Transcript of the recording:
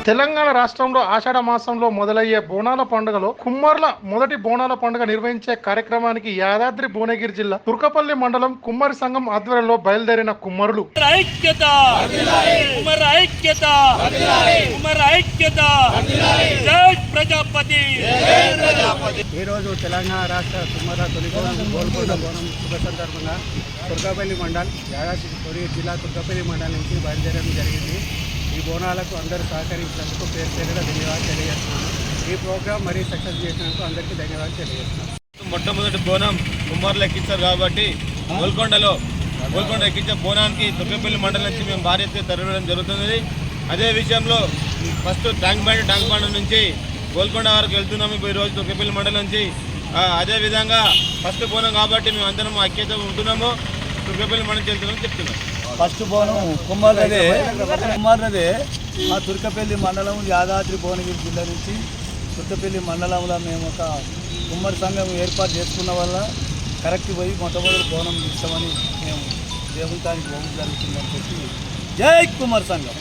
తెలంగాణ రాష్ట్రంలో ఆషాఢ మాసంలో మొదలయ్యే బోనాల పండుగలో కుమ్మర్ల మొదటి బోనాల పండుగ నిర్వహించే కార్యక్రమానికి యాదాద్రి భువనగిరి జిల్లా తుర్కపల్లి మండలం కుమ్మరి సంఘం ఆధ్వర్యంలో బయలుదేరిన కుమ్మరులు ఈ రోజు తెలంగాణ రాష్ట్ర కుమ్మర తొలి గోల్కొండ బోనం శుభ సందర్భంగా తుర్కపల్లి మండల్ యాదాద్రి జిల్లా తుర్కపల్లి మండలం నుంచి బయలుదేరడం జరిగింది. ఈ బోనాలకు అందరూ సహకరించినందుకు పేరు పేరుగా ధన్యవాదాలు తెలియజేస్తున్నాను. ఈ ప్రోగ్రాం మరీ సక్సెస్ చేసినందుకు అందరికీ ధన్యవాదాలు తెలియజేస్తున్నాను. మొట్టమొదటి బోనం కుమ్మర్లు ఎక్కించారు కాబట్టి గోల్కొండ ఎక్కించే బోనానికి తుర్కపల్లి మండలం నుంచి మేము భారీ ఎత్తున తరలించడం జరుగుతుంది. అదే విషయంలో ఫస్ట్ ట్యాంక్ బండ్ నుంచి గోల్కొండ వరకు వెళ్తున్నాము. ఇప్పుడు ఈరోజు తుర్కపల్లి మండలం నుంచి అదేవిధంగా ఫస్ట్ బోనం కాబట్టి మేము అందరం ఐక్యత ఉంటున్నాము. తుర్కపల్లి మండలం వెళ్తున్నామని చెప్తున్నాం. ఫస్ట్ బోనం కుమ్మర్లదే మా తుర్కపల్లి మండలం యాదాద్రి భువనగిరి జిల్లా నుంచి తుర్కపల్లి మండలంలో మేము ఒక కుమ్మరి సంఘం ఏర్పాటు చేసుకున్న వల్ల కరెక్ట్ పోయి మొట్టమొదటి బోనం ఇస్తామని మేము దేవుతానికి పోవడం జరుగుతుందని చెప్పి జై కుమ్మరి సంఘం.